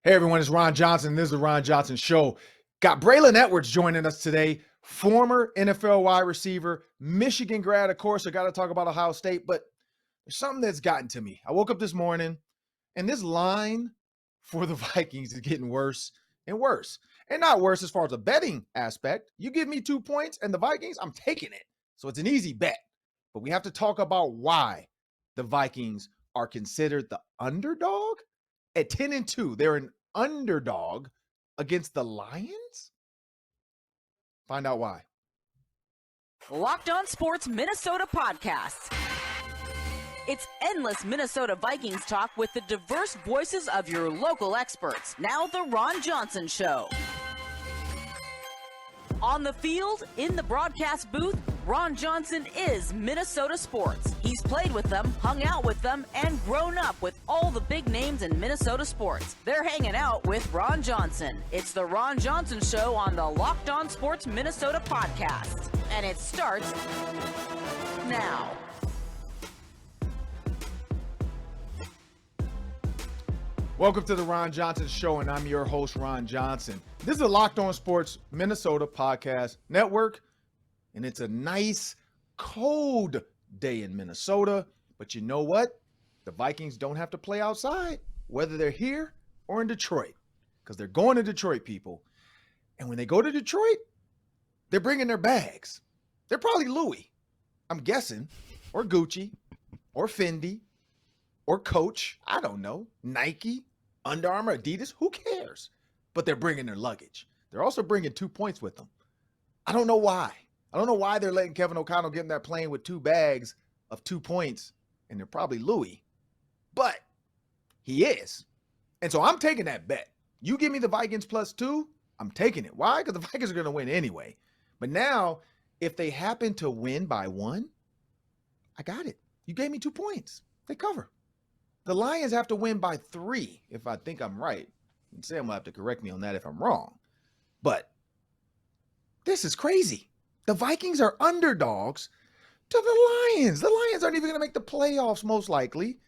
Hey everyone, it's Ron Johnson. This is the Ron Johnson Show. Got Braylon Edwards joining us today, former NFL wide receiver, Michigan grad, of course. I got to talk about Ohio State, but there's something that's gotten to me. I woke up this morning, and this line for the Vikings is getting worse and worse. And not worse as far as a betting aspect. You give me 2 points and the Vikings, I'm taking it. So it's an easy bet. But we have to talk about why the Vikings are considered the underdog. At 10-2, they're an underdog against the Lions? Find out why. Locked On Sports Minnesota Podcast. It's endless Minnesota Vikings talk with the diverse voices of your local experts. Now the Ron Johnson Show. On the field, in the broadcast booth, Ron Johnson is Minnesota sports. He's played with them, hung out with them, and grown up with all the big names in Minnesota sports. They're hanging out with Ron Johnson. It's the Ron Johnson Show on the Locked On Sports Minnesota Podcast. And it starts now. Welcome to the Ron Johnson Show, and I'm your host, Ron Johnson. This is the Locked On Sports Minnesota Podcast Network, and it's a nice, cold day in Minnesota. But you know what? The Vikings don't have to play outside, whether they're here or in Detroit, because they're going to Detroit, people. And when they go to Detroit, they're bringing their bags. They're probably Louis, I'm guessing, or Gucci, or Fendi, or Coach. I don't know. Nike, Under Armour, Adidas, who cares? But they're bringing their luggage. They're also bringing 2 points with them. I don't know why. I don't know why they're letting Kevin O'Connell get in that plane with 2 bags of 2 points, and they're probably Louis. But he is. And so I'm taking that bet. You give me the Vikings +2, I'm taking it. Why? Because the Vikings are going to win anyway. But now, if they happen to win by 1, I got it. You gave me 2 points. They cover. The Lions have to win by 3, if I think I'm right. And Sam will have to correct me on that if I'm wrong. But this is crazy. The Vikings are underdogs to the Lions. The Lions aren't even going to make the playoffs, most likely.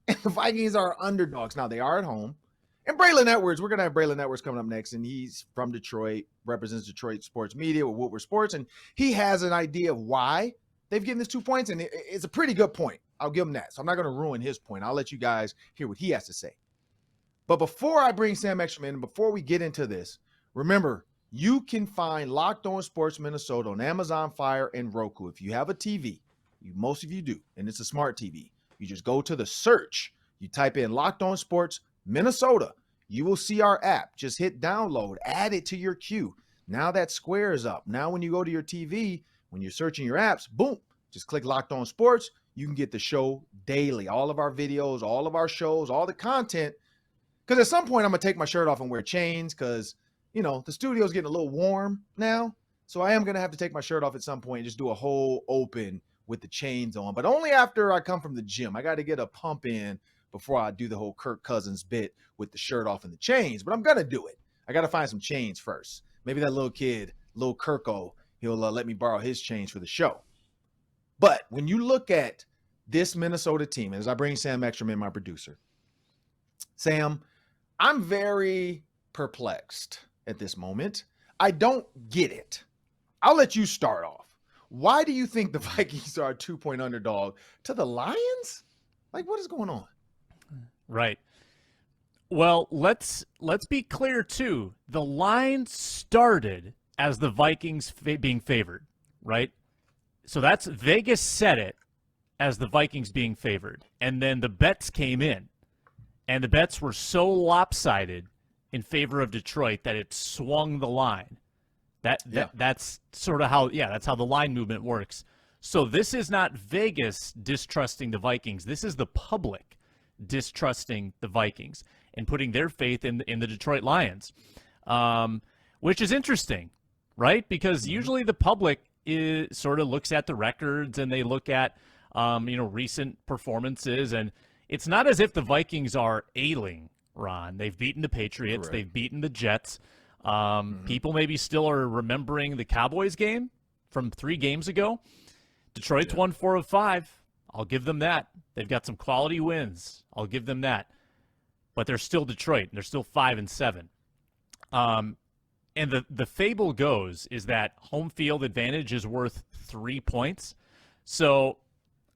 And the Vikings are underdogs. Now, they are at home. And Braylon Edwards, we're going to have Braylon Edwards coming up next. And he's from Detroit, represents Detroit sports media with Woodward Sports. And he has an idea of why they've given this 2 points. And it's a pretty good point. I'll give him that. So I'm not going to ruin his point. I'll let you guys hear what he has to say. But before I bring Sam Ekstrom in, and before we get into this, remember, you can find Locked On Sports Minnesota on Amazon Fire and Roku. If you have a TV, most of you do, and it's a smart TV, you just go to the search. You type in Locked On Sports Minnesota. You will see our app. Just hit download, add it to your queue. Now that square is up. Now when you go to your TV, when you're searching your apps, boom, just click Locked On Sports. You can get the show daily, all of our videos, all of our shows, all the content. Because at some point, I'm going to take my shirt off and wear chains because, you know, the studio's getting a little warm now. So I am going to have to take my shirt off at some point and just do a whole open with the chains on. But only after I come from the gym. I got to get a pump in before I do the whole Kirk Cousins bit with the shirt off and the chains. But I'm going to do it. I got to find some chains first. Maybe that little kid, little Kirko, he'll let me borrow his chains for the show. But when you look at this Minnesota team, as I bring Sam Ekstrom in, my producer, Sam, I'm very perplexed at this moment. I don't get it. I'll let you start off. Why do you think the Vikings are a 2-point underdog to the Lions? Like, what is going on? Right. Well, let's be clear, too. The line started as the Vikings being favored, right? So that's Vegas set it as the Vikings being favored. And then the bets came in. And the bets were so lopsided in favor of Detroit that it swung the line. That's sort of how, that's how the line movement works. So this is not Vegas distrusting the Vikings. This is the public distrusting the Vikings and putting their faith in the Detroit Lions, which is interesting, right? Because usually the public sort of looks at the records and they look at recent performances, and it's not as if the Vikings are ailing, Ron. They've beaten the Patriots. Correct. They've beaten the Jets. People maybe still are remembering the Cowboys game from 3 games ago. Detroit's won 4 of 5. I'll give them that. They've got some quality wins. I'll give them that. but they're still Detroit, and they're still 5-7. And the fable goes is that home field advantage is worth 3 points. So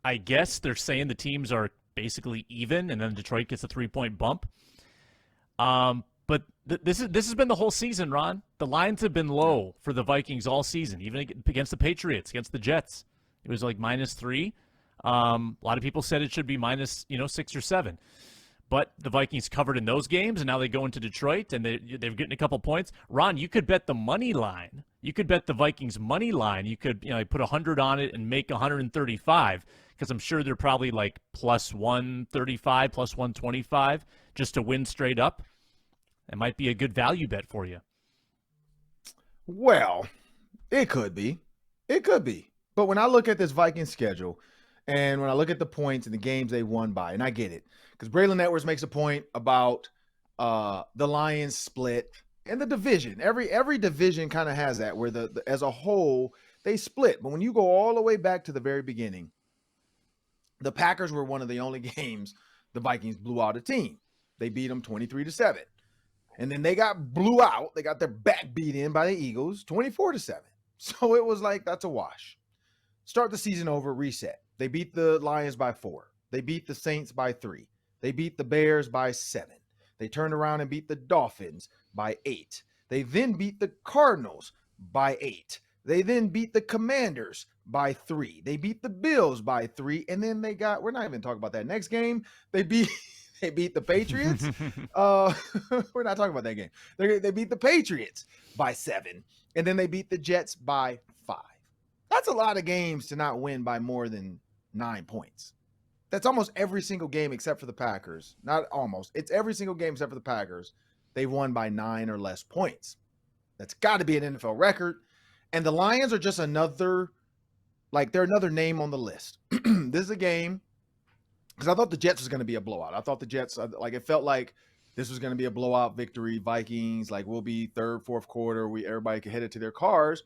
I guess they're saying the teams are basically even, and then Detroit gets a 3-point bump. But this has been the whole season, Ron. The lines have been low for the Vikings all season, even against the Patriots, against the Jets. It was like -3. A lot of people said it should be minus 6 or 7. But the Vikings covered in those games, and now they go into Detroit, and they're getting a couple points. Ron, you could bet the money line. You could bet the Vikings money line. You could put 100 on it and make 135, because I'm sure they're probably like plus 135, plus 125 just to win straight up. It might be a good value bet for you. Well, it could be. It could be. But when I look at this Vikings schedule, and when I look at the points and the games they won by, and I get it, because Braylon Edwards makes a point about the Lions split and the division. Every division kind of has that, where the as a whole they split. But when you go all the way back to the very beginning, the Packers were one of the only games the Vikings blew out a team. They beat them 23-7. And then they blew out. They got their back beat in by the Eagles 24-7. So it was like, that's a wash. Start the season over, reset. They beat the Lions by 4. They beat the Saints by 3. They beat the Bears by 7. They turned around and beat the Dolphins by 8. They then beat the Cardinals by 8. They then beat the Commanders by 3. They beat the Bills by 3. And then we're not even talking about that next game. They beat the Patriots. We're not talking about that game. They beat the Patriots by 7. And then they beat the Jets by 5. That's a lot of games to not win by more than 9 points. That's almost every single game except for the Packers. Not almost. It's every single game except for the Packers. They won by 9 or less points. That's got to be an NFL record. And the Lions are just they're another name on the list. This is a game, because I thought the Jets was going to be a blowout. I thought the Jets, it felt like this was going to be a blowout victory. Vikings, we'll be third, fourth quarter. Everybody could head it to their cars.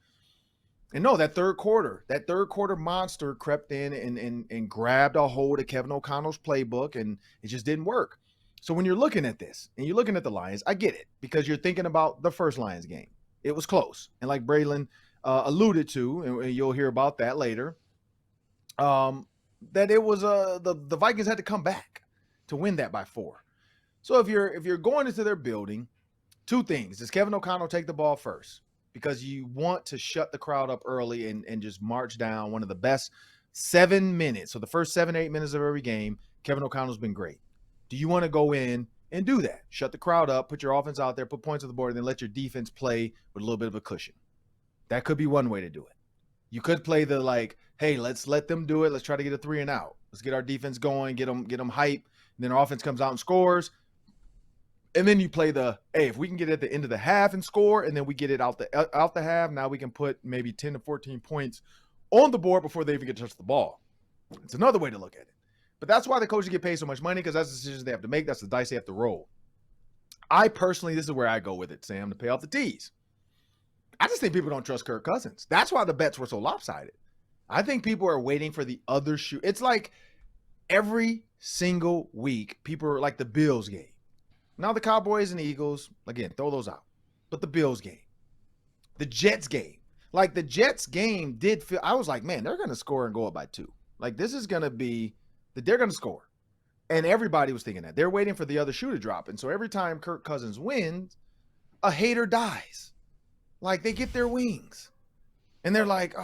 And no, that third quarter monster crept in and grabbed a hold of Kevin O'Connell's playbook, and it just didn't work. So when you're looking at this and you're looking at the Lions, I get it, because you're thinking about the first Lions game. It was close. And like Braylon alluded to, and you'll hear about that later, that it was the Vikings had to come back to win that by 4. So if you're going into their building, 2 things. Does Kevin O'Connell take the ball first? Because you want to shut the crowd up early and just march down one of the best 7 minutes. So the first 7-8 minutes of every game, Kevin O'Connell's been great. Do you want to go in and do that? Shut the crowd up, put your offense out there, put points on the board, and then let your defense play with a little bit of a cushion. That could be one way to do it. You could play hey, let's let them do it. Let's try to get a 3 and out. Let's get our defense going, get them hype. And then our offense comes out and scores. And then you play hey, if we can get at the end of the half and score, and then we get it out the half, now we can put maybe 10 to 14 points on the board before they even get to touch the ball. It's another way to look at it. But that's why the coaches get paid so much money, because that's the decisions they have to make. That's the dice they have to roll. I personally, this is where I go with it, Sam, to pay off the T's. I just think people don't trust Kirk Cousins. That's why the bets were so lopsided. I think people are waiting for the other shoe. It's like every single week, people are like the Bills game. Now the Cowboys and the Eagles, again, throw those out. But the Bills game, the Jets game. The Jets game did feel, I was like, man, they're going to score and go up by 2. This is going to be, they're going to score. And everybody was thinking that. They're waiting for the other shoe to drop. And so every time Kirk Cousins wins, a hater dies. They get their wings. And they're like,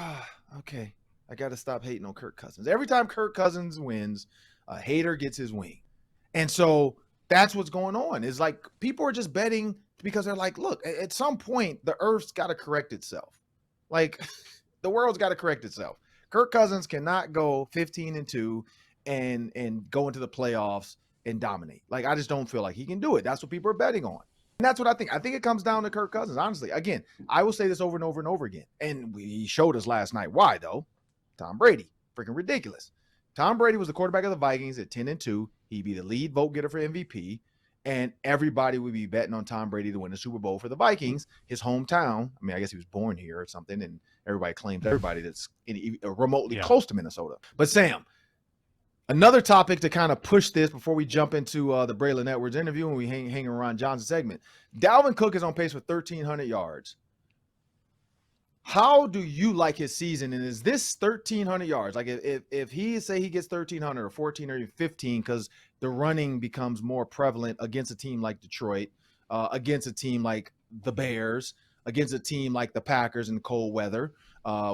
okay, I got to stop hating on Kirk Cousins. Every time Kirk Cousins wins, a hater gets his wing. And so that's what's going on. Is people are just betting because they're like, look, at some point, the earth's got to correct itself. The world's got to correct itself. Kirk Cousins cannot go 15-2 and go into the playoffs and dominate. I just don't feel like he can do it. That's what people are betting on. And that's what I think. I think it comes down to Kirk Cousins, honestly. Again, I will say this over and over and over again. And he showed us last night why, though. Tom Brady. Freaking ridiculous. Tom Brady was the quarterback of the Vikings at 10-2. He'd be the lead vote getter for MVP. And everybody would be betting on Tom Brady to win the Super Bowl for the Vikings, his hometown. I mean, I guess he was born here or something. And everybody claims everybody that's remotely close to Minnesota. But Sam, Another topic to kind of push this before we jump into the Braylon Edwards interview and we hang around Johnson segment. Dalvin Cook is on pace for 1,300 yards. How do you like his season? And is this 1,300 yards? Like if he say he gets 1,300 or 14 or even 15, because the running becomes more prevalent against a team like Detroit, against a team like the Bears, against a team like the Packers in the cold weather,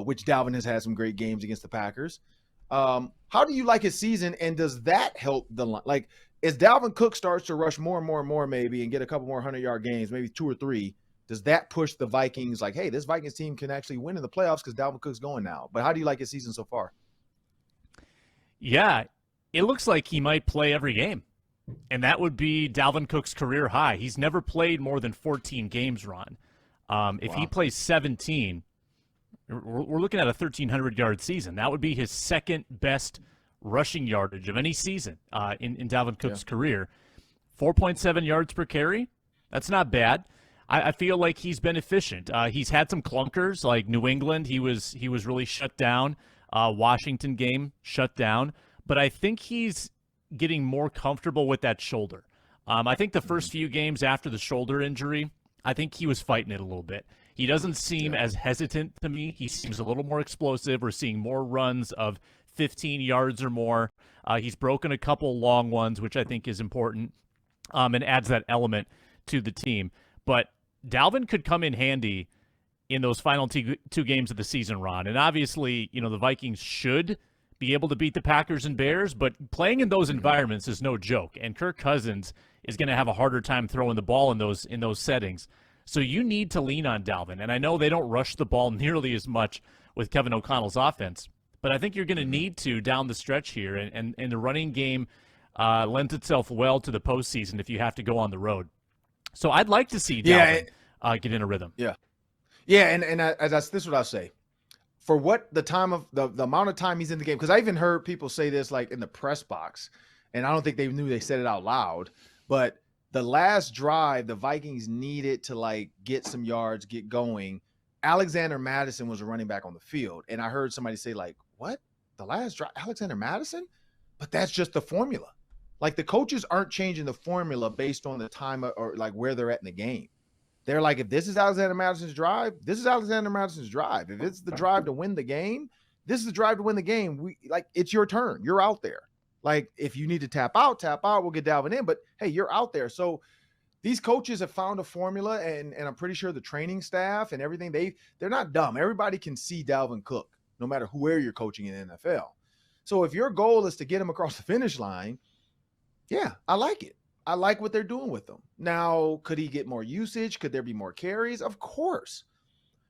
which Dalvin has had some great games against the Packers. How do you like his season, and does that help the line? Like, as Dalvin Cook starts to rush more and more and more maybe and get a couple more 100-yard games, maybe 2 or 3, does that push the Vikings like, hey, this Vikings team can actually win in the playoffs because Dalvin Cook's going now? But how do you like his season so far? Yeah, it looks like he might play every game, and that would be Dalvin Cook's career high. He's never played more than 14 games, Ron. If he plays 17, we're looking at a 1,300-yard season. That would be his second best rushing yardage of any season in Dalvin Cook's career. 4.7 yards per carry. That's not bad. I feel like he's been efficient. He's had some clunkers, like New England. He was really shut down. Washington game shut down. But I think he's getting more comfortable with that shoulder. I think the first few games after the shoulder injury, I think he was fighting it a little bit. He doesn't seem as hesitant to me. He seems a little more explosive. We're seeing more runs of 15 yards or more. He's broken a couple long ones, which I think is important, and adds that element to the team. But Dalvin could come in handy in those final two games of the season, Ron. And obviously, the Vikings should be able to beat the Packers and Bears, but playing in those environments is no joke. And Kirk Cousins is going to have a harder time throwing the ball in those settings. So you need to lean on Dalvin. And I know they don't rush the ball nearly as much with Kevin O'Connell's offense, but I think you're going to need to down the stretch here. And the running game lends itself well to the postseason if you have to go on the road. So I'd like to see Dalvin get in a rhythm. Yeah. Yeah, and this is what I'll say. For what the time of the amount of time he's in the game, because I even heard people say this like in the press box, and I don't think they knew they said it out loud, but the last drive, the Vikings needed to like get some yards, get going. Alexander Mattison was a running back on the field, and I heard somebody say like, what? The last drive, Alexander Mattison? But that's just the formula. Like the coaches aren't changing the formula based on the time or like where they're at in the game. They're like, if this is Alexander Madison's drive, this is Alexander Madison's drive. If it's the drive to win the game, this is the drive to win the game. It's your turn. You're out there. Like, if you need to tap out, we'll get Dalvin in. But, hey, you're out there. So these coaches have found a formula, and I'm pretty sure the training staff and everything, they're not dumb. Everybody can see Dalvin Cook, no matter where you're coaching in the NFL. So if your goal is to get him across the finish line, yeah, I like it. I like what they're doing with him. Now, could he get more usage? Could there be more carries? Of course.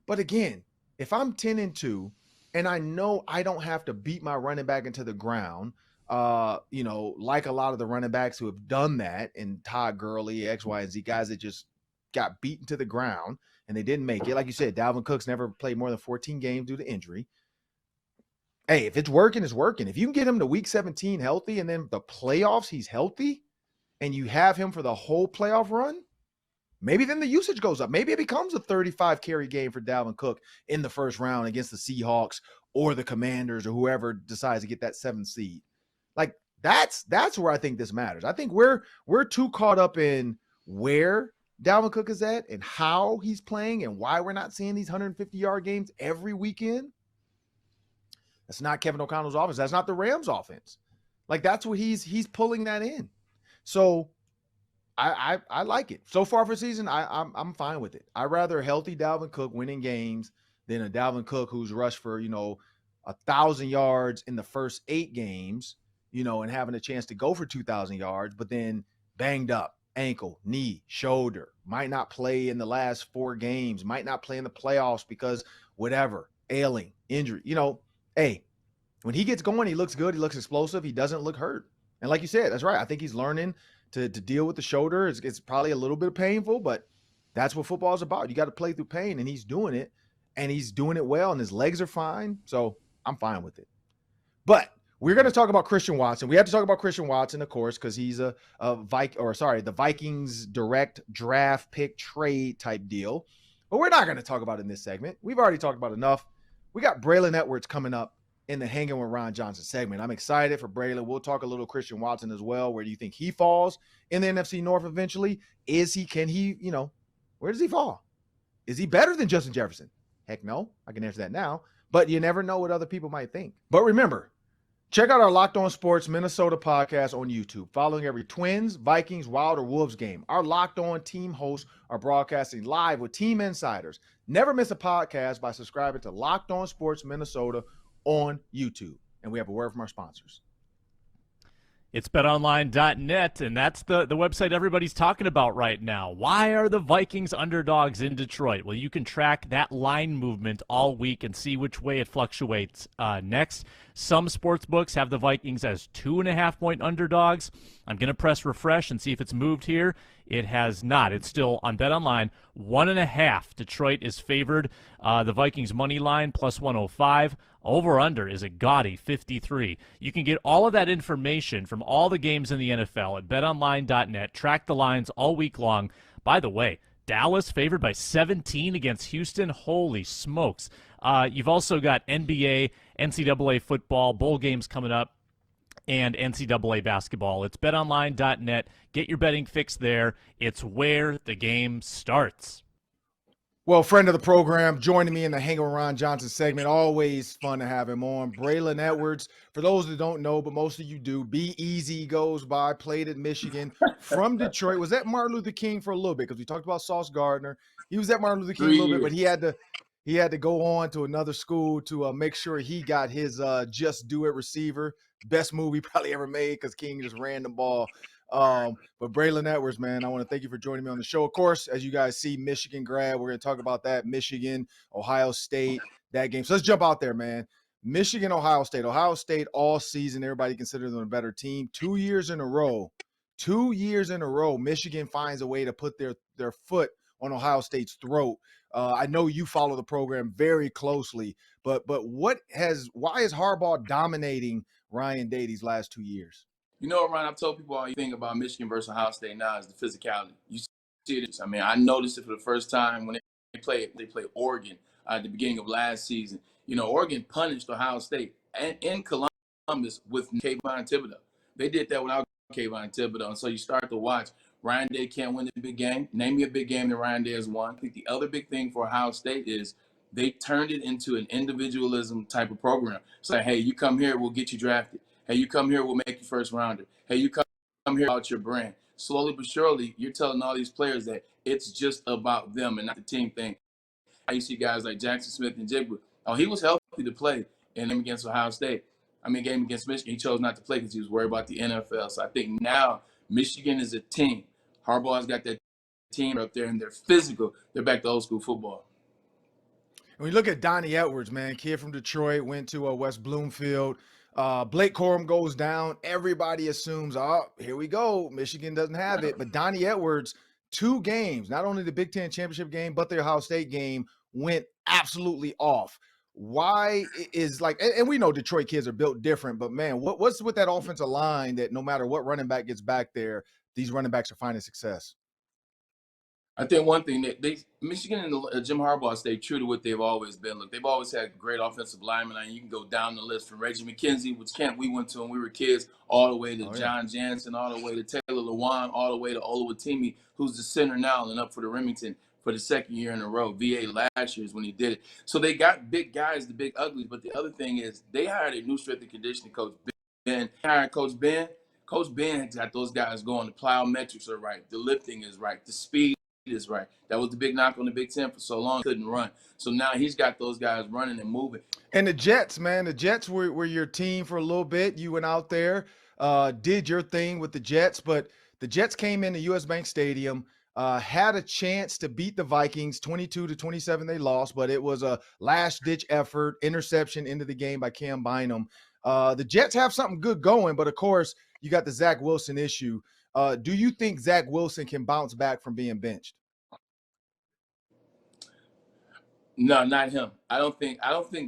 But again, if I'm 10-2 and I know I don't have to beat my running back into the ground, like a lot of the running backs who have done that, and Todd Gurley, X, Y, and Z, guys that just got beaten to the ground and they didn't make it. Like you said, Dalvin Cook's never played more than 14 games due to injury. Hey, if it's working, it's working. If you can get him to week 17 healthy and then the playoffs he's healthy, and you have him for the whole playoff run, maybe then the usage goes up. Maybe it becomes a 35 carry game for Dalvin Cook in the first round against the Seahawks or the Commanders or whoever decides to get that 7th seed. Like that's where I think this matters. I think we're too caught up in where Dalvin Cook is at and how he's playing and why we're not seeing these 150-yard games every weekend. That's not Kevin O'Connell's offense. That's not the Rams' offense. Like that's what he's pulling that in. So I like it. So far for season, I'm fine with it. I'd rather a healthy Dalvin Cook winning games than a Dalvin Cook who's rushed for, 1,000 yards in the first 8 games, and having a chance to go for 2,000 yards, but then banged up, ankle, knee, shoulder, might not play in the last 4 games, might not play in the playoffs because whatever, ailing, injury. Hey, when he gets going, he looks good. He looks explosive. He doesn't look hurt. And like you said, that's right. I think he's learning to deal with the shoulder. It's probably a little bit painful, but that's what football is about. You got to play through pain, and he's doing it, and he's doing it well, and his legs are fine. So I'm fine with it. But we're going to talk about Christian Watson. We have to talk about Christian Watson, of course, because he's the Vikings direct draft pick trade type deal. But we're not going to talk about it in this segment. We've already talked about enough. We got Braylon Edwards coming up in the Hanging with Ron Johnson segment. I'm excited for Braylon. We'll talk a little Christian Watson as well. Where do you think he falls in the NFC North eventually? Can he, where does he fall? Is he better than Justin Jefferson? Heck no. I can answer that now. But you never know what other people might think. But remember, check out our Locked On Sports Minnesota podcast on YouTube, following every Twins, Vikings, Wild, or Wolves game. Our Locked On team hosts are broadcasting live with team insiders. Never miss a podcast by subscribing to Locked On Sports Minnesota on YouTube. And we have a word from our sponsors. It's betonline.net, and that's the website everybody's talking about right now. Why are the Vikings underdogs in Detroit? Well, you can track that line movement all week and see which way it fluctuates next. Some sports books have the Vikings as 2.5-point underdogs. I'm going to press refresh and see if it's moved here. It has not. It's still on BetOnline, 1.5. Detroit is favored. The Vikings money line plus 105. Over-under is a gaudy 53. You can get all of that information from all the games in the NFL at betonline.net. Track the lines all week long. By the way, Dallas favored by 17 against Houston. Holy smokes. You've also got NBA, NCAA football, bowl games coming up, and NCAA basketball. It's betonline.net. Get your betting fix there. It's where the game starts. Well, friend of the program, joining me in the Hang with Ron Johnson segment. Always fun to have him on. Braylon Edwards, for those that don't know, but most of you do, Be Easy goes by, played at Michigan, from Detroit. Was at Martin Luther King for a little bit because we talked about Sauce Gardner. He was at Martin Luther King a little bit, but he had to go on to another school to make sure he got his Just Do It receiver. Best move he probably ever made because King just ran the ball. But Braylon Edwards, man, I want to thank you for joining me on the show. Of course, as you guys see, Michigan grad, we're going to talk about that. Michigan, Ohio State, that game. So let's jump out there, man. Michigan, Ohio State all season, everybody considers them a better team. 2 years in a row, Michigan finds a way to put their foot on Ohio State's throat. I know you follow the program very closely, but why is Harbaugh dominating Ryan Day these last 2 years? You know, Ron, I've told people all you think about Michigan versus Ohio State now is the physicality. You see it. I mean, I noticed it for the first time when they played Oregon at the beginning of last season. You know, Oregon punished Ohio State in Columbus with Kayvon Thibodeau. They did that without Kayvon Thibodeau. And so you start to watch. Ryan Day can't win the big game. Name me a big game that Ryan Day has won. I think the other big thing for Ohio State is they turned it into an individualism type of program. It's like, hey, you come here, we'll get you drafted. Hey, you come here, we'll make you first rounder. Hey, you come here about your brand. Slowly but surely, you're telling all these players that it's just about them and not the team thing. You see guys like Jackson Smith and Jigba. Oh, he was healthy to play in game against Ohio State. Game against Michigan. He chose not to play because he was worried about the NFL. So I think now Michigan is a team. Harbaugh's got that team up there, and they're physical. They're back to old school football. When you look at Donnie Edwards, man, kid from Detroit, went to West Bloomfield. Blake Corum goes down. Everybody assumes, here we go. Michigan doesn't have it. But Donnie Edwards, 2 games, not only the Big Ten championship game, but the Ohio State game, went absolutely off. Why is and we know Detroit kids are built different, but man, what's with that offensive line that no matter what running back gets back there, these running backs are finding success? I think one thing that Michigan and Jim Harbaugh stay true to what they've always been. Look, they've always had great offensive linemen. And you can go down the list from Reggie McKenzie, which camp we went to when we were kids, all the way to John Jansen, all the way to Taylor Lewan, all the way to Oluwatimi, who's the center now and up for the Remington for the second year in a row. VA last year is when he did it. So they got big guys, the big uglies. But the other thing is they hired a new strength and conditioning coach, Ben. Hired Coach Ben. Coach Ben got those guys going. The plyometrics are right. The lifting is right. The speed is right. That was the big knock on the Big Ten for so long. Couldn't run. So now he's got those guys running and moving. And the Jets, man, the Jets were your team for a little bit. You went out there, did your thing with the Jets, but the Jets came into US Bank Stadium, had a chance to beat the Vikings 22-27. They lost, but it was a last-ditch effort, interception into the game by Cam Bynum. The Jets have something good going, but of course, you got the Zach Wilson issue. Do you think Zach Wilson can bounce back from being benched? No, not him. I don't think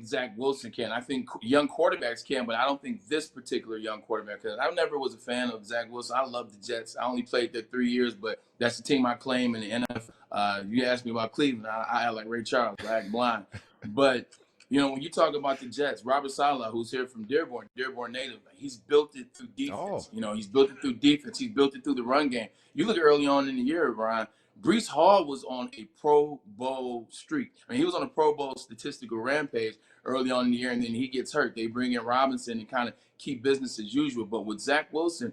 Zach Wilson can. I think young quarterbacks can, but I don't think this particular young quarterback can. I never was a fan of Zach Wilson. I love the Jets. I only played there 3 years, but that's the team I claim in the NFL. You asked me about Cleveland. I act like Ray Charles. I act blind. But You know, when you talk about the Jets, Robert Saleh, who's here from Dearborn native, he's built it through Oh, defense. You know, he's built it through defense. He's built it through the run game. You look early on in the year, Ryan, Brees Hall was on a Pro Bowl streak. I mean, he was on a Pro Bowl statistical rampage early on in the year, and then he gets hurt. They bring in Robinson and kind of keep business as usual. But with Zach Wilson,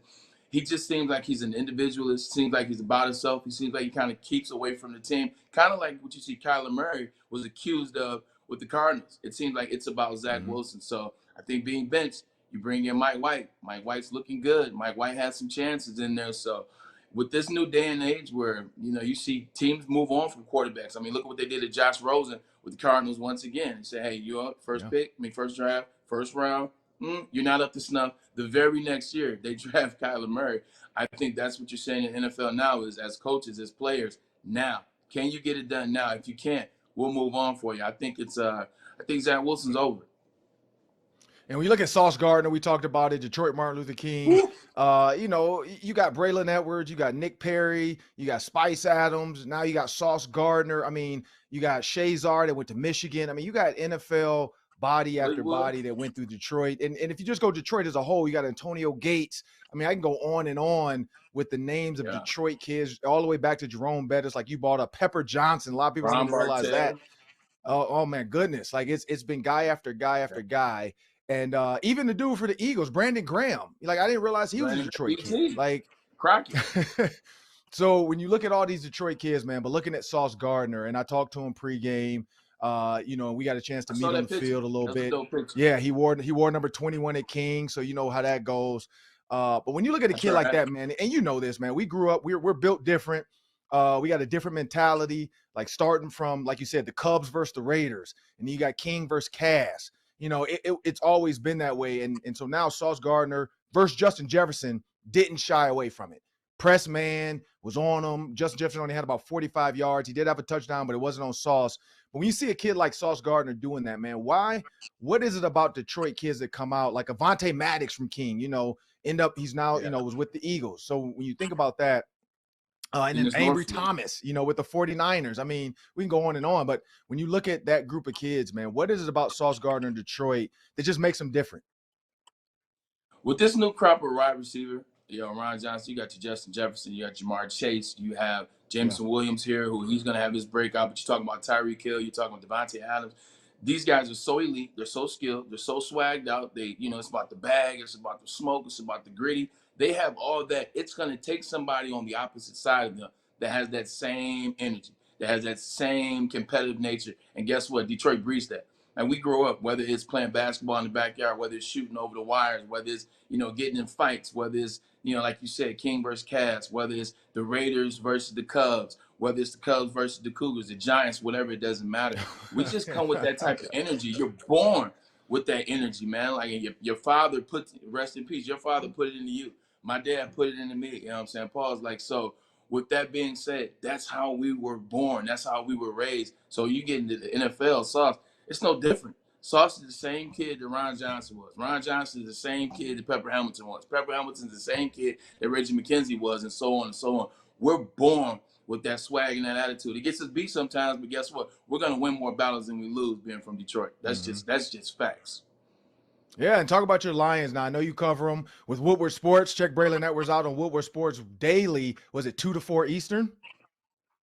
he just seems like he's an individualist, seems like he's about himself. He seems like he kind of keeps away from the team, kind of like what you see Kyler Murray was accused of with the Cardinals. It seems like it's about Zach Wilson. So I think being benched, you bring in Mike White. Mike White's looking good. Mike White has some chances in there. So with this new day and age where, you know, you see teams move on from quarterbacks. I mean, look at what they did to Josh Rosen with the Cardinals once again. They say, hey, you're up first pick, first draft, first round. You're not up to snuff. The very next year, they draft Kyler Murray. I think that's what you're saying in the NFL now is as coaches, as players, now. Can you get it done now? If you can't, we'll move on for you. I think Zach Wilson's over. And when you look at Sauce Gardner, we talked about it, Detroit Martin Luther King. You know, you got Braylon Edwards, you got Nick Perry, you got Spice Adams. Now you got Sauce Gardner. I mean, you got Shazar that went to Michigan. I mean, you got NFL body after body that went through Detroit. And if you just go Detroit as a whole, you got Antonio Gates. I mean, I can go on and on with the names of Detroit kids all the way back to Jerome Bettis. Like you brought up Pepper Johnson. A lot of people don't even realize that. Oh man, goodness. Like it's been guy after guy after guy. And even the dude for the Eagles, Brandon Graham. Like I didn't realize he was a Detroit kid. Like Crockett. So when you look at all these Detroit kids, man, but looking at Sauce Gardner, and I talked to him pregame, you know, we got a chance to meet on the field a little bit. Yeah, he wore number 21 at King, so you know how that goes. But when you look at a kid like that, man, and you know this, man, we grew up, we're built different. We got a different mentality, like starting from, like you said, the Cubs versus the Raiders, and then you got King versus Cass. You know, it's always been that way. And so now Sauce Gardner versus Justin Jefferson didn't shy away from it. Press man was on him. Justin Jefferson only had about 45 yards. He did have a touchdown, but it wasn't on Sauce. But when you see a kid like Sauce Gardner doing that, man, why? What is it about Detroit kids that come out like Avonte Maddox from King, you know, he's now, you know, was with the Eagles. So when you think about that, and then Avery Thomas, you know, with the 49ers. I mean, we can go on and on, but when you look at that group of kids, man, what is it about Sauce Gardner in Detroit that just makes them different? With this new crop of wide receiver, you know, Ron Johnson, you got your Justin Jefferson, you got Jamar Chase, you have Jameson Williams here, who he's going to have his breakout, but you're talking about Tyreek Hill, you're talking about Devontae Adams. These guys are so elite, they're so skilled, they're so swagged out. They, you know, it's about the bag, it's about the smoke, it's about the gritty. They have all that. It's going to take somebody on the opposite side of them that has that same energy, that has that same competitive nature. And guess what? Detroit breeds that. And we grow up, whether it's playing basketball in the backyard, whether it's shooting over the wires, whether it's, you know, getting in fights, whether it's, you know, like you said, King versus Cass, whether it's the Raiders versus the Cubs, whether it's the Cubs versus the Cougars, the Giants, whatever, it doesn't matter. We just come with that type of energy. You're born with that energy, man. Like your father rest in peace, your father put it into you. My dad put it into me, you know what I'm saying? Paul's like, so with that being said, that's how we were born. That's how we were raised. So you get into the NFL, Sauce, it's no different. Sauce is the same kid that Ron Johnson was. Ron Johnson is the same kid that Pepper Hamilton was. Pepper Hamilton's the same kid that Reggie McKenzie was, and so on and so on. We're born with that swag and that attitude. It gets us beat sometimes, but guess what? We're going to win more battles than we lose being from Detroit. That's just facts. Yeah, and talk about your Lions now. I know you cover them with Woodward Sports. Check Braylon Edwards out on Woodward Sports daily. Was it 2 to 4 Eastern?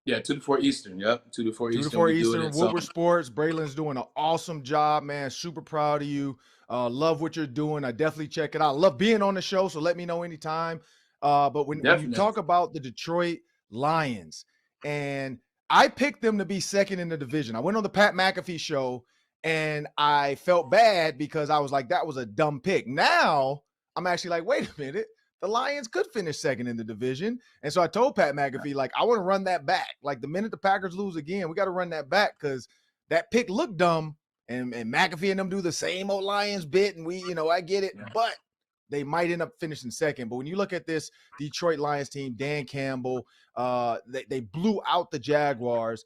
Yeah, 2 to 4 Eastern. Yep, 2 to 4 Eastern. 2 to 4 Eastern. Woodward Sports. Braylon's doing an awesome job, man. Super proud of you. Love what you're doing. I definitely check it out. Love being on the show, so let me know anytime. But when you talk about the Detroit Lions, and I picked them to be second in the division. I went on the Pat McAfee show, and I felt bad because I was like, that was a dumb pick. Now I'm actually like, wait a minute. The Lions could finish second in the division. And so I told Pat McAfee, like, I want to run that back. Like, the minute the Packers lose again, we got to run that back because that pick looked dumb. And McAfee and them do the same old Lions bit. And we, you know, I get it. Yeah. But they might end up finishing second. But when you look at this Detroit Lions team, Dan Campbell, they blew out the Jaguars.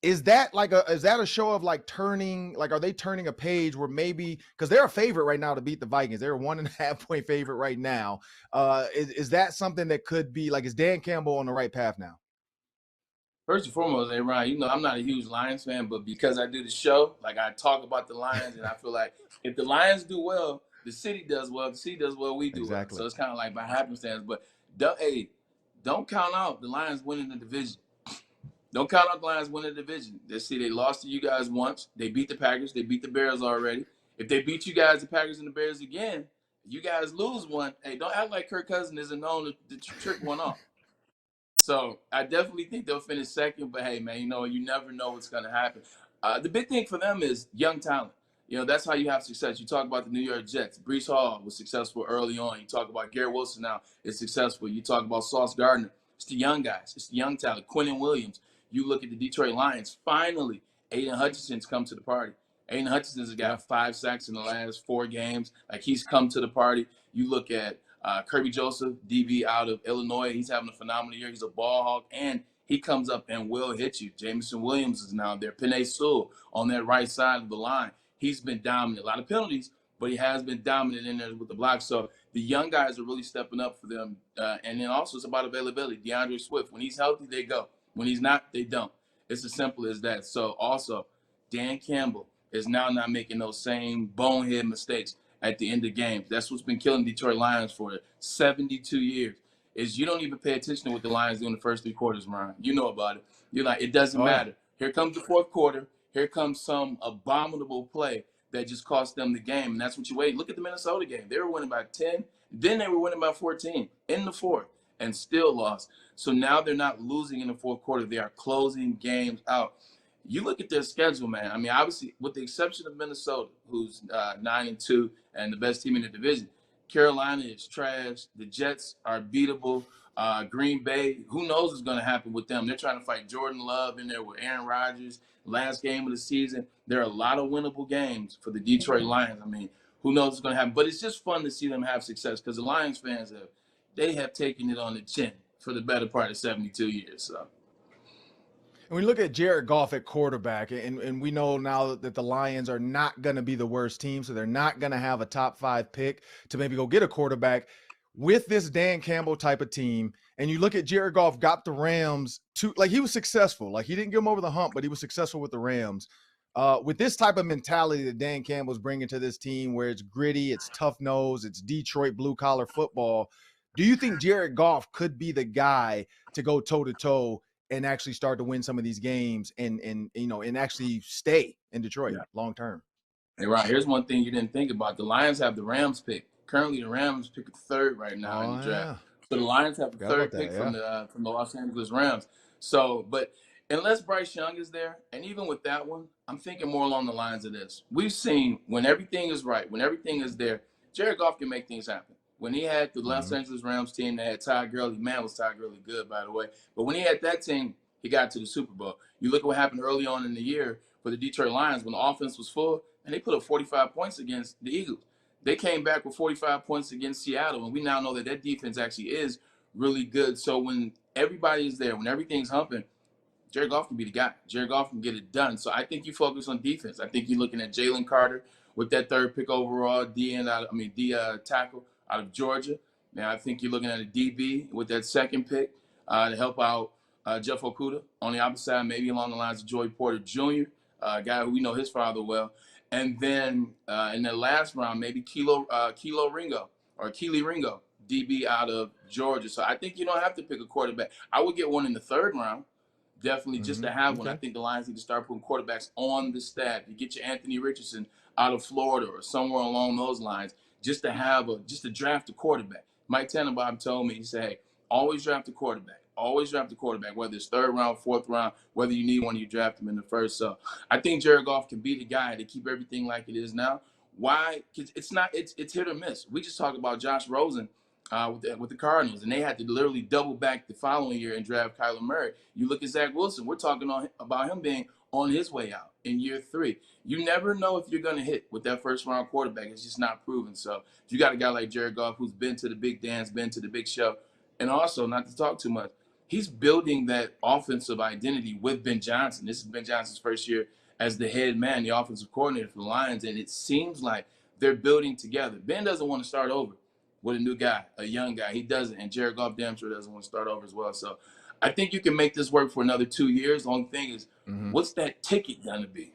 Is that a show of like turning, like, are they turning a page where maybe, because they're a favorite right now to beat the Vikings. They're a 1.5 point favorite right now. Is that something that could be like, is Dan Campbell on the right path now? First and foremost, hey, Ryan, you know I'm not a huge Lions fan, but because I do the show, like I talk about the Lions, and I feel like if the Lions do well, the city does well. If the city does well, we do well. Exactly. So it's kind of like by happenstance. But don't count out the Lions winning the division. Don't count out the Lions winning the division. They lost to you guys once. They beat the Packers. They beat the Bears already. If they beat you guys, the Packers and the Bears again, you guys lose one. Hey, don't act like Kirk Cousins isn't known to trick one off. So I definitely think they'll finish second. But hey, man, you know, you never know what's going to happen. The big thing for them is young talent. You know, that's how you have success. You talk about the New York Jets. Brees Hall was successful early on. You talk about Garrett Wilson now is successful. You talk about Sauce Gardner. It's the young guys. It's the young talent. Quinnen Williams. You look at the Detroit Lions. Finally, Aiden Hutchinson's come to the party. Aiden Hutchinson's got 5 sacks in the last 4 games. Like, he's come to the party. You look at Kirby Joseph, DB out of Illinois. He's having a phenomenal year. He's a ball hawk, and he comes up and will hit you. Jameson Williams is now there. Penei Sewell on that right side of the line. He's been dominant. A lot of penalties, but he has been dominant in there with the blocks. So the young guys are really stepping up for them. And then also it's about availability. DeAndre Swift, when he's healthy, they go. When he's not, they don't. It's as simple as that. So also, Dan Campbell is now not making those same bonehead mistakes at the end of games. That's what's been killing Detroit Lions for 72 years, is you don't even pay attention to what the Lions do in the first 3 quarters, Ryan. You know about it. You're like, it doesn't matter. Here comes the 4th quarter. Here comes some abominable play that just cost them the game, and that's what you wait. Look at the Minnesota game. They were winning by 10. Then they were winning by 14 in the 4th and still lost. So now they're not losing in the 4th quarter. They are closing games out. You look at their schedule, man. I mean, obviously, with the exception of Minnesota, who's 9-2 and the best team in the division, Carolina is trash. The Jets are beatable. Green Bay, who knows what's going to happen with them? They're trying to fight Jordan Love in there with Aaron Rodgers. Last game of the season. There are a lot of winnable games for the Detroit Lions. I mean, who knows what's going to happen? But it's just fun to see them have success because the Lions fans have taken it on the chin for the better part of 72 years. So. And we look at Jared Goff at quarterback, and we know now that the Lions are not going to be the worst team, so they're not going to have a top 5 pick to maybe go get a quarterback with this Dan Campbell type of team. And you look at Jared Goff got the Rams to, like, he was successful. Like, he didn't get them over the hump, but he was successful with the Rams. With this type of mentality that Dan Campbell's bringing to this team, where it's gritty, it's tough nose, it's Detroit blue collar football, do you think Jared Goff could be the guy to go toe to toe and actually start to win some of these games and actually stay in Detroit long term? Hey, Ryan, here's one thing you didn't think about. The Lions have the Rams pick. Currently, the Rams pick 3rd right now in the draft. Yeah. So the Lions have the 3rd pick from the Los Angeles Rams. So, but unless Bryce Young is there, and even with that one, I'm thinking more along the lines of this. We've seen when everything is right, when everything is there, Jared Goff can make things happen. When he had the Los Angeles Rams team that had Todd Gurley, man, was Todd Gurley good, by the way. But when he had that team, he got to the Super Bowl. You look at what happened early on in the year for the Detroit Lions when the offense was full, and they put up 45 points against the Eagles. They came back with 45 points against Seattle, and we now know that that defense actually is really good. So when everybody is there, when everything's humping, Jared Goff can be the guy. Jared Goff can get it done. So I think you focus on defense. I think you're looking at Jalen Carter with that 3rd pick overall, D tackle out of Georgia. Now I think you're looking at a DB with that 2nd pick to help out Jeff Okudah on the opposite side, maybe along the lines of Joey Porter Jr., a guy who we know his father well. And then in the last round, maybe Keely Ringo, DB out of Georgia. So I think you don't have to pick a quarterback. I would get one in the 3rd round, definitely, just to have one. I think the Lions need to start putting quarterbacks on the staff. You get your Anthony Richardson out of Florida or somewhere along those lines, just to draft a quarterback. Mike Tannenbaum told me, he said, hey, always draft a quarterback. Always draft a quarterback, whether it's 3rd round, 4th round, whether you need one, you draft him in the 1st. So I think Jared Goff can be the guy to keep everything like it is now. Why? Because it's hit or miss. We just talked about Josh Rosen with the Cardinals, and they had to literally double back the following year and draft Kyler Murray. You look at Zach Wilson. We're talking about him being on his way out in year 3. You never know if you're going to hit with that 1st round quarterback. It's just not proven. So if you got a guy like Jared Goff who's been to the big dance, been to the big show, and also, not to talk too much, he's building that offensive identity with Ben Johnson. This is Ben Johnson's 1st year as the head man, the offensive coordinator for the Lions, and it seems like they're building together. Ben doesn't want to start over with a new guy, a young guy. He doesn't, and Jared Goff damn sure doesn't want to start over as well. So I think you can make this work for another 2 years. The only thing is, what's that ticket going to be?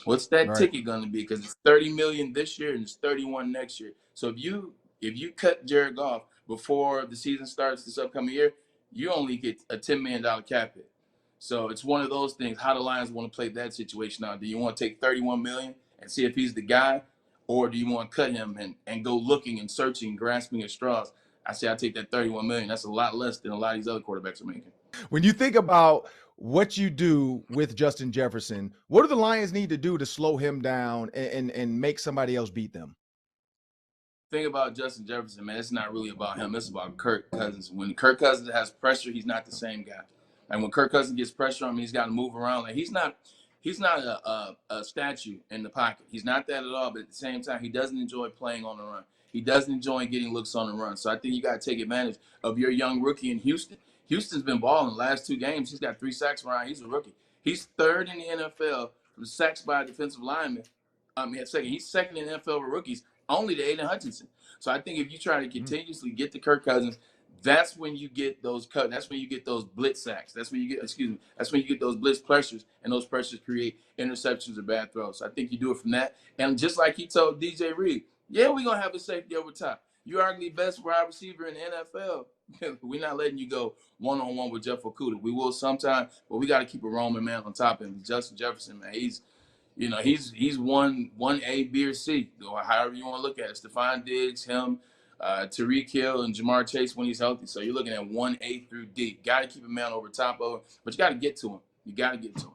What's that ticket going to be? Because it's 30 million this year and it's 31 next year. So if you cut Jared Goff before the season starts this upcoming year, you only get a $10 million cap hit. So it's one of those things. How the Lions want to play that situation out? Do you want to take 31 million and see if he's the guy, or do you want to cut him and go looking and searching, grasping at straws? I say I take that 31 million. That's a lot less than a lot of these other quarterbacks are making. When you think about what you do with Justin Jefferson, what do the Lions need to do to slow him down and make somebody else beat them? Thing about Justin Jefferson, man, it's not really about him. It's about Kirk Cousins. When Kirk Cousins has pressure, he's not the same guy. And when Kirk Cousins gets pressure on him, he's got to move around. Like he's not a statue in the pocket. He's not that at all. But at the same time, he doesn't enjoy playing on the run. He doesn't enjoy getting looks on the run. So I think you got to take advantage of your young rookie in Houston. Houston's been balling the last 2 games. He's got 3 sacks around. He's a rookie. He's 3rd in the NFL for sacks by a defensive lineman. He's 2nd in the NFL for rookies, only to Aiden Hutchinson. So I think if you try to continuously get to Kirk Cousins, that's when you get those cuts. That's when you get those blitz sacks. That's when you get those blitz pressures, and those pressures create interceptions or bad throws. So I think you do it from that. And just like he told DJ Reed, yeah, we're going to have a safety over top. You're arguably best wide receiver in the NFL. We're not letting you go one-on-one with Jeff Okudah. We will sometime, but we got to keep a Roman man on top of him. Justin Jefferson, man, he's 1A, B, or C, or however you want to look at it. Stephon Diggs, him, Tyreek Hill, and Jamar Chase when he's healthy. So you're looking at 1A through D. Got to keep a man over top of him, but you got to get to him. You got to get to him.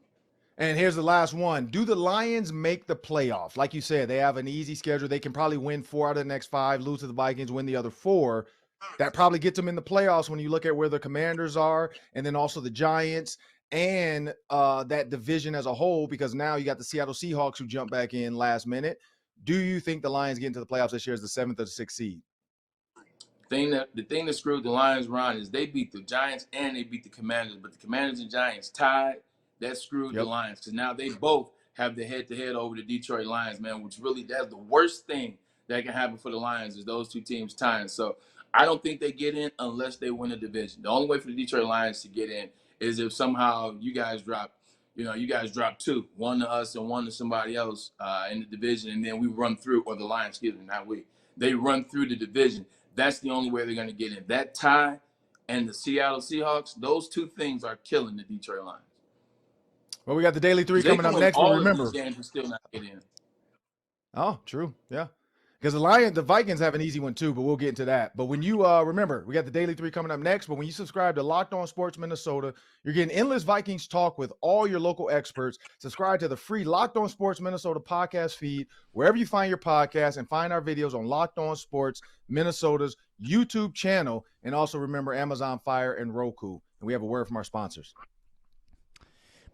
And here's the last one. Do the Lions make the playoffs? Like you said, they have an easy schedule. They can probably win 4 out of the next 5, lose to the Vikings, win the other 4. That probably gets them in the playoffs when you look at where the Commanders are, and then also the Giants and that division as a whole, because now you got the Seattle Seahawks who jumped back in last minute. Do you think the Lions get into the playoffs this year as the 7th or the 6th seed? The thing that screwed the Lions around is they beat the Giants and they beat the Commanders, but the Commanders and Giants tied. That screwed the Lions, because now they both have the head-to-head over the Detroit Lions, man, which really, that's the worst thing that can happen for the Lions is those 2 teams tying. So I don't think they get in unless they win a division. The only way for the Detroit Lions to get in is if somehow you guys drop 2, one to us and one to somebody else in the division, and then we run through, or the Lions, excuse me, not we. They run through the division. That's the only way they're going to get in. That tie and the Seattle Seahawks, those 2 things are killing the Detroit Lions. Well, we got the Daily 3 coming up next, but remember. Games and still not get in. Oh, true. Yeah. Because the Vikings have an easy one too, but we'll get into that. But when you remember, we got the Daily 3 coming up next, but when you subscribe to Locked On Sports Minnesota, you're getting endless Vikings talk with all your local experts. Subscribe to the free Locked On Sports Minnesota podcast feed, wherever you find your podcast, and find our videos on Locked On Sports Minnesota's YouTube channel. And also remember Amazon Fire and Roku. And we have a word from our sponsors.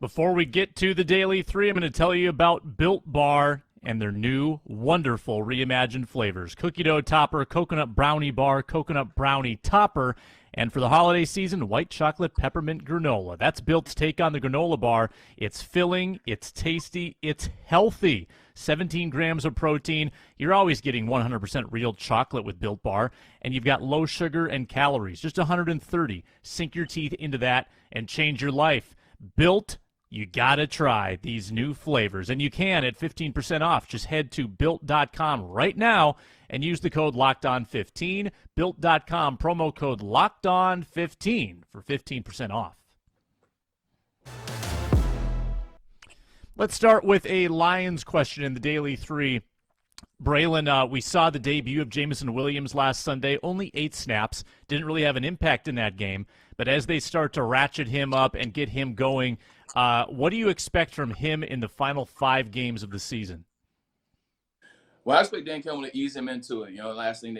Before we get to the Daily 3, I'm going to tell you about Built Bar and their new, wonderful reimagined flavors. Cookie dough topper, coconut brownie bar, coconut brownie topper, and for the holiday season, white chocolate peppermint granola. That's Built's take on the granola bar. It's filling, it's tasty, it's healthy. 17 grams of protein. You're always getting 100% real chocolate with Built Bar, and you've got low sugar and calories, just 130. Sink your teeth into that and change your life. Built. You got to try these new flavors, and you can at 15% off. Just head to Built.com right now and use the code LOCKEDON15. Built.com, promo code LOCKEDON15 for 15% off. Let's start with a Lions question in the Daily 3. Braylon, we saw the debut of Jameson Williams last Sunday, only 8 snaps, didn't really have an impact in that game, but as they start to ratchet him up and get him going, what do you expect from him in the final 5 games of the season? Well, I expect Dan Campbell to ease him into it. Last game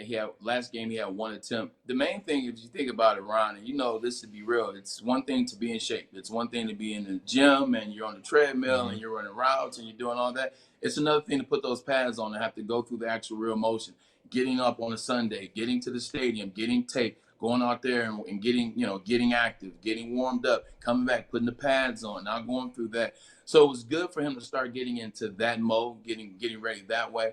he had 1 attempt. The main thing, if you think about it, Ron, and this to be real, it's one thing to be in shape. It's one thing to be in the gym and you're on the treadmill and you're running routes and you're doing all that. It's another thing to put those pads on and have to go through the actual real motion. Getting up on a Sunday, getting to the stadium, getting tape, going out there and getting active, getting warmed up, coming back, putting the pads on, not going through that. So it was good for him to start getting into that mode, getting ready that way.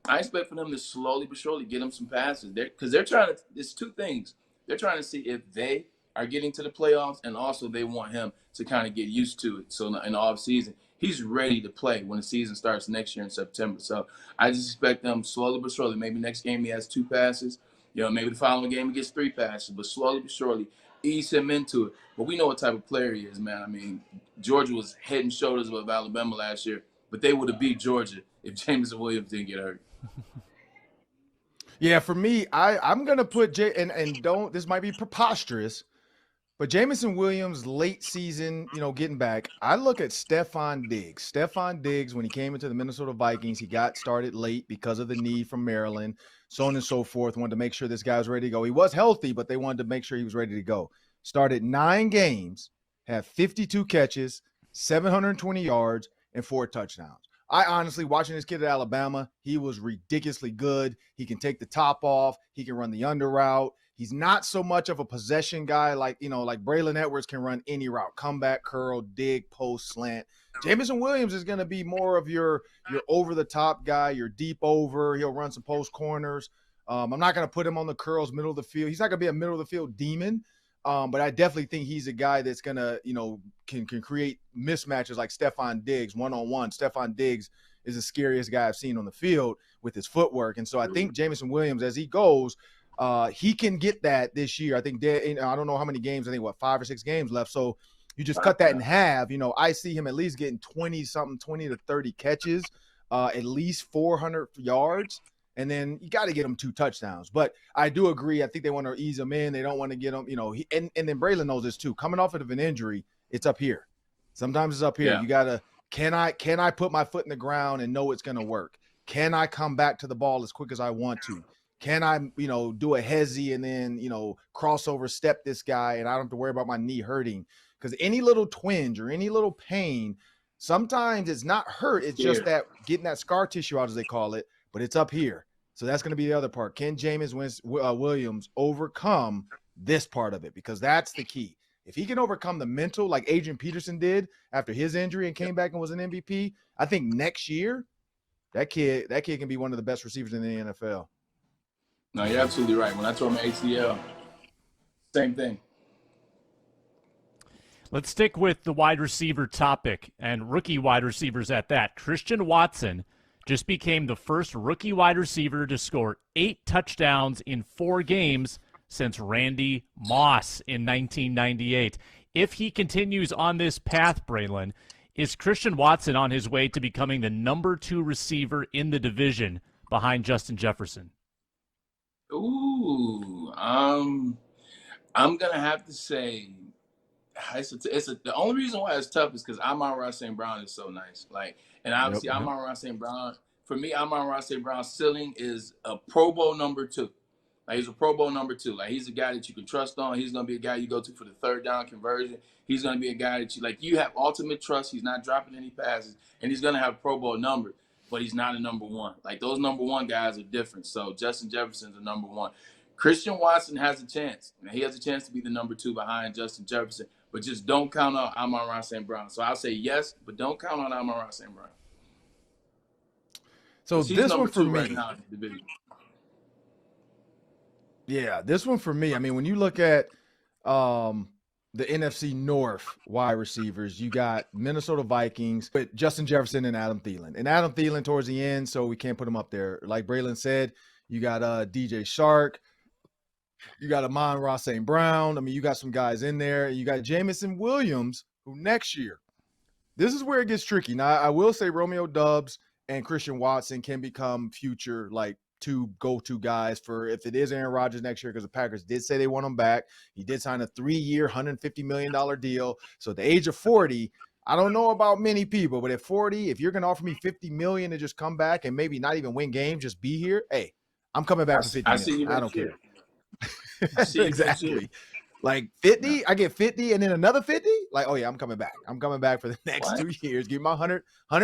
I expect for them to slowly but surely get him some passes there, because they're trying to. It's 2 things. They're trying to see if they are getting to the playoffs, and also they want him to kind of get used to it. So in the offseason, he's ready to play when the season starts next year in September. So I just expect them slowly but surely. Maybe next game he has 2 passes. Maybe the following game he gets 3 passes, but slowly but surely ease him into it. But we know what type of player he is, man. I mean, Georgia was head and shoulders above Alabama last year, but they would have beat Georgia if Jameson Williams didn't get hurt. Yeah, for me, I'm gonna put and don't, this might be preposterous, but Jameson Williams late season, getting back. I look at Stefon Diggs. Stefon Diggs, when he came into the Minnesota Vikings, he got started late because of the need from Maryland, so on and so forth. Wanted to make sure this guy was ready to go. He was healthy, but they wanted to make sure he was ready to go. Started 9 games, had 52 catches, 720 yards, and 4 touchdowns. I honestly, watching this kid at Alabama, he was ridiculously good. He can take the top off. He can run the under route. He's not so much of a possession guy like Braylon Edwards can run any route, comeback, curl, dig, post, slant. Jameson Williams is going to be more of your over-the-top guy, your deep over. He'll run some post corners. I'm not going to put him on the curls, middle of the field. He's not going to be a middle-of-the-field demon. But I definitely think he's a guy that's gonna, can create mismatches like Stefon Diggs one-on-one. Stefon Diggs is the scariest guy I've seen on the field with his footwork, and so I think Jameson Williams, as he goes, he can get that this year. I think I don't know how many games. I think 5 or 6 games left. So you just cut that in half. I see him at least getting 20 to 30 catches, at least 400 yards. And then you got to get him 2 touchdowns. But I do agree. I think they want to ease him in. They don't want to get him, and then Braylon knows this too. Coming off of an injury, it's up here. Sometimes it's up here. Yeah. You got to, can I put my foot in the ground and know it's going to work? Can I come back to the ball as quick as I want to? Can I, do a hezzy and then, crossover step this guy and I don't have to worry about my knee hurting? Because any little twinge or any little pain, sometimes it's not hurt. It's just that getting that scar tissue out, as they call it, but it's up here. So that's going to be the other part. Can Jameson Williams overcome this part of it? Because that's the key. If he can overcome the mental, like Adrian Peterson did after his injury and came back and was an MVP, I think next year that kid can be one of the best receivers in the NFL. No, you're absolutely right. When I tore my ACL, same thing. Let's stick with the wide receiver topic and rookie wide receivers at that. Christian Watson just became the first rookie wide receiver to score 8 touchdowns in 4 games since Randy Moss in 1998. If he continues on this path, Braylon, is Christian Watson on his way to becoming the number 2 receiver in the division behind Justin Jefferson? Ooh, I'm gonna have to say the only reason why it's tough is because Amon-Ra St. Brown is so nice. And obviously Amon-Ra St. Brown, for me, Amon-Ra St. Brown's ceiling is a Pro Bowl number 2. He's a Pro Bowl number 2. He's a guy that you can trust on. He's gonna be a guy you go to for the 3rd down conversion. He's gonna be a guy that you have ultimate trust. He's not dropping any passes, and he's gonna have Pro Bowl numbers. But he's not a number 1. Those number 1 guys are different. So Justin Jefferson's a number 1. Christian Watson has a chance. He has a chance to be the number 2 behind Justin Jefferson. But just don't count on Amon-Ra St. Brown. So I'll say yes, but don't count on Amon-Ra St. Brown. So this one for me. Right now in the division. Yeah, this one for me. I mean, when you look at the NFC North wide receivers, you got Minnesota Vikings with Justin Jefferson and Adam Thielen. And Adam Thielen towards the end, so we can't put him up there. Like Braylon said, you got DJ Shark. You got Amon-Ra St. Brown. I mean, you got some guys in there. You got Jameson Williams, who next year, this is where it gets tricky. Now, I will say Romeo Doubs and Christian Watson can become future, 2 go-to guys for if it is Aaron Rodgers next year, because the Packers did say they want him back. He did sign a 3-year, $150 million deal. So at the age of 40, I don't know about many people, but at 40, if you're going to offer me $50 million to just come back and maybe not even win games, just be here, hey, I'm coming back for $50 million. I don't care. Exactly. 50, I get 50 and then another 50. Oh yeah, I'm coming back. I'm coming back for the next 2 years. Give me my 100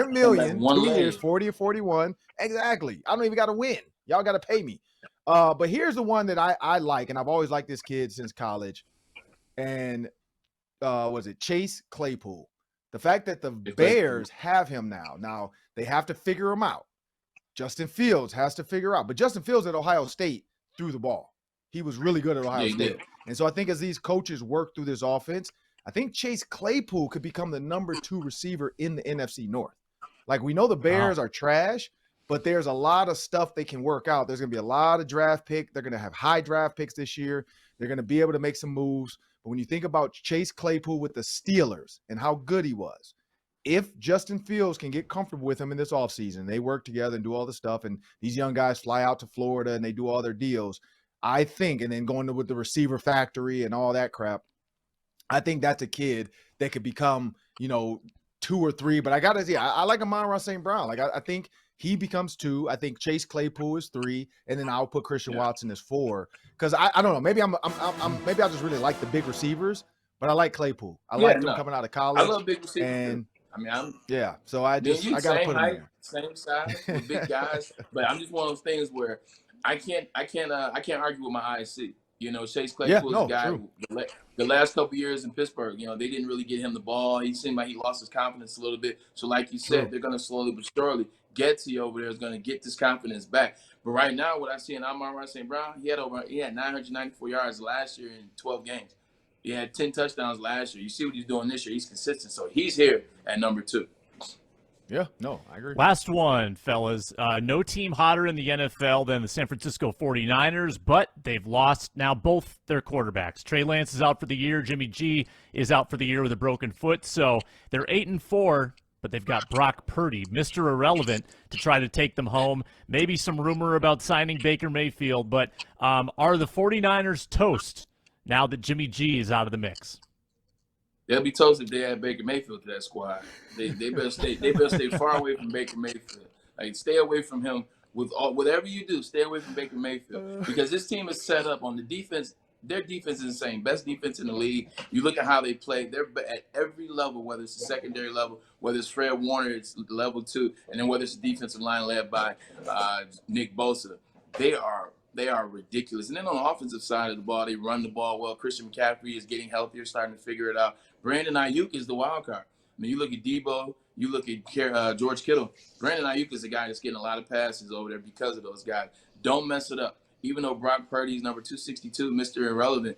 million, 2 years, 40 or 41. Exactly. I don't even got to win. Y'all got to pay me. But here's the one that I like, and I've always liked this kid since college. And was it Chase Claypool? The fact that the Bears have him now they have to figure him out. Justin Fields has to figure out. But Justin Fields at Ohio State threw the ball. He was really good at Ohio State. And so I think as these coaches work through this offense, I think Chase Claypool could become the number 2 receiver in the NFC North. Like, we know the Bears are trash, but there's a lot of stuff they can work out. There's going to be a lot of draft pick. They're going to have high draft picks this year. They're going to be able to make some moves. But when you think about Chase Claypool with the Steelers and how good he was, if Justin Fields can get comfortable with him in this offseason, they work together and do all the stuff, and these young guys fly out to Florida and they do all their deals, I think, and then going with the receiver factory and all that crap, I think that's a kid that could become, 2 or 3. But I got to see, I like Amon-Ra St. Brown. Like, I think he becomes 2. I think Chase Claypool is 3, and then I'll put Christian Watson as 4. Because I don't know, maybe maybe I just really like the big receivers, but I like Claypool. I like him coming out of college. I love big receivers. And I'm so I got to put him in there. Same size with big guys, but I'm just one of those things where I can't argue with my eyes see. Chase Claypool is a guy who, the last couple years in Pittsburgh, they didn't really get him the ball. He seemed like he lost his confidence a little bit. So like you said, they're going to slowly but surely get to you over there is going to get this confidence back. But right now, what I see in Amon-Ra St. Brown, he had 994 yards last year in 12 games. He had 10 touchdowns last year. You see what he's doing this year. He's consistent. So he's here at number 2. Yeah, no, I agree. Last one, fellas. No team hotter in the NFL than the San Francisco 49ers, but they've lost now both their quarterbacks. Trey Lance is out for the year. Jimmy G is out for the year with a broken foot. So they're 8-4, but they've got Brock Purdy, Mr. Irrelevant, to try to take them home. Maybe some rumor about signing Baker Mayfield, but are the 49ers toast now that Jimmy G is out of the mix? They'll be toast if they add Baker Mayfield to that squad. They better stay far away from Baker Mayfield. Like, stay away from him with whatever you do. Stay away from Baker Mayfield because this team is set up on the defense. Their defense is insane. Best defense in the league. You look at how they play. They're at every level, whether it's the secondary level, whether it's Fred Warner, it's level 2, and then whether it's the defensive line led by Nick Bosa. They are ridiculous. And then on the offensive side of the ball, they run the ball well. Christian McCaffrey is getting healthier, starting to figure it out. Brandon Ayuk is the wild card. I mean, you look at Debo, you look at George Kittle. Brandon Ayuk is a guy that's getting a lot of passes over there because of those guys. Don't mess it up. Even though Brock Purdy's number 262, Mr. Irrelevant,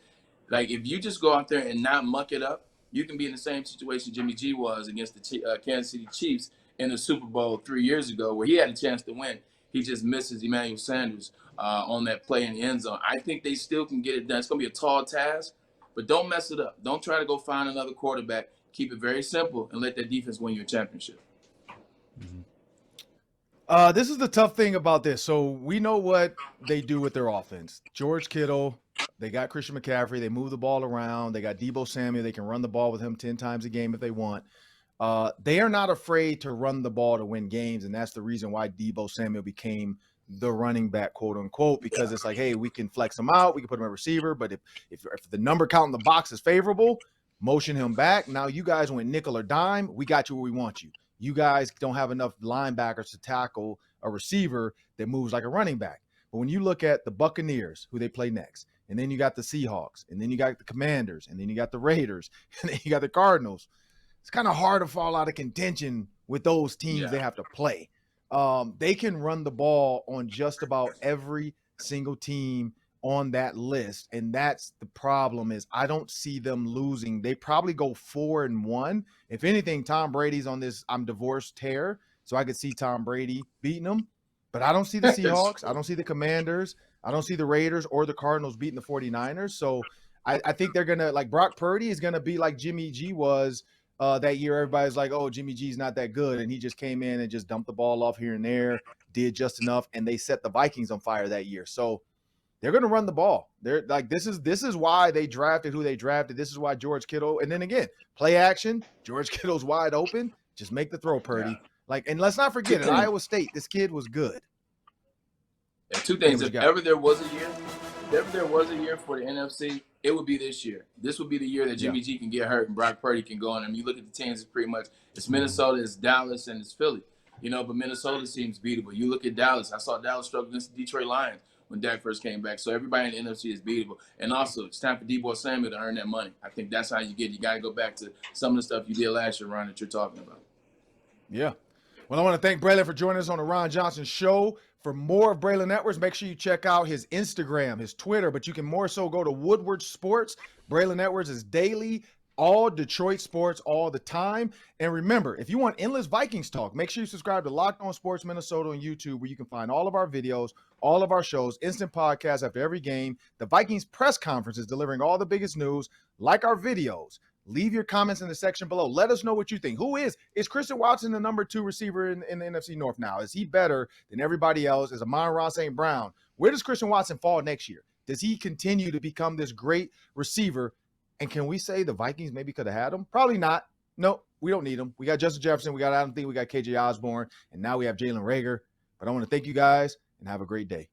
like, if you just go out there and not muck it up, you can be in the same situation Jimmy G was against the Kansas City Chiefs in the Super Bowl 3 years ago, where he had a chance to win. He just misses Emmanuel Sanders on that play in the end zone. I think they still can get it done. It's going to be a tall task, but don't mess it up. Don't try to go find another quarterback. Keep it very simple and let that defense win you a championship. This is the tough thing about this. So we know what they do with their offense. George Kittle, they got Christian McCaffrey. They move the ball around. They got Debo Samuel. They can run the ball with him 10 times a game if they want. They are not afraid to run the ball to win games, and that's the reason why Debo Samuel became the running back, quote unquote, because it's like, hey, we can flex him out, we can put him at receiver, but if the number count in the box is favorable, motion him back. Now you guys went nickel or dime, we got you where we want you. You guys don't have enough linebackers to tackle a receiver that moves like a running back. But when you look at the Buccaneers, who they play next, and then you got the Seahawks, and then you got the Commanders, and then you got the Raiders, and then you got the Cardinals, it's kind of hard to fall out of contention with those teams they have to play. They can run the ball on just about every single team on that list, and that's the problem. Is I don't see them losing. They probably go 4-1. If anything, Tom Brady's on this I'm divorced tear, so I could see Tom Brady beating them, but I don't see the Seahawks, I don't see the Commanders, I don't see the Raiders or the Cardinals beating the 49ers. So I think they're gonna, like, Brock Purdy is gonna be like Jimmy G was that year. Everybody's like, oh, Jimmy G's not that good, and he just came in and just dumped the ball off here and there, did just enough, and they set the Vikings on fire that year. So they're going to run the ball. They're like, this is why they drafted who they drafted. This is why George Kittle, and then again, play action. George Kittle's wide open. Just make the throw, Purdy. Yeah. Like, and let's not forget, at Iowa State, this kid was good. Yeah, two things. If ever there was a year for the NFC, it would be this year. This would be the year that Jimmy G can get hurt and Brock Purdy can go on. I mean, you look at the teams, it's pretty much, it's Minnesota, it's Dallas, and it's Philly. But Minnesota seems beatable. You look at Dallas. I saw Dallas struggle against the Detroit Lions when Dak first came back. So everybody in the NFC is beatable. And also, it's time for Debo Samuel to earn that money. I think that's how you got to go back to some of the stuff you did last year, Ron, that you're talking about. Yeah. Well, I want to thank Braylon for joining us on the Ron Johnson Show. For more of Braylon Edwards, make sure you check out his Instagram, his Twitter, but you can more so go to Woodward Sports. Braylon Edwards is daily, all Detroit sports all the time. And remember, if you want endless Vikings talk, make sure you subscribe to Locked On Sports Minnesota on YouTube, where you can find all of our videos, all of our shows, instant podcasts after every game. The Vikings press conference is delivering all the biggest news. Like our videos. Leave your comments in the section below. Let us know what you think. Who is Christian Watson the number 2 receiver in the NFC North now? Is he better than everybody else? Is Amon-Ra St. Brown? Where does Christian Watson fall next year? Does he continue to become this great receiver? And can we say the Vikings maybe could have had him? Probably not. No, we don't need him. We got Justin Jefferson. We got Adam Thielen. We got KJ Osborne. And now we have Jalen Reagor. But I want to thank you guys and have a great day.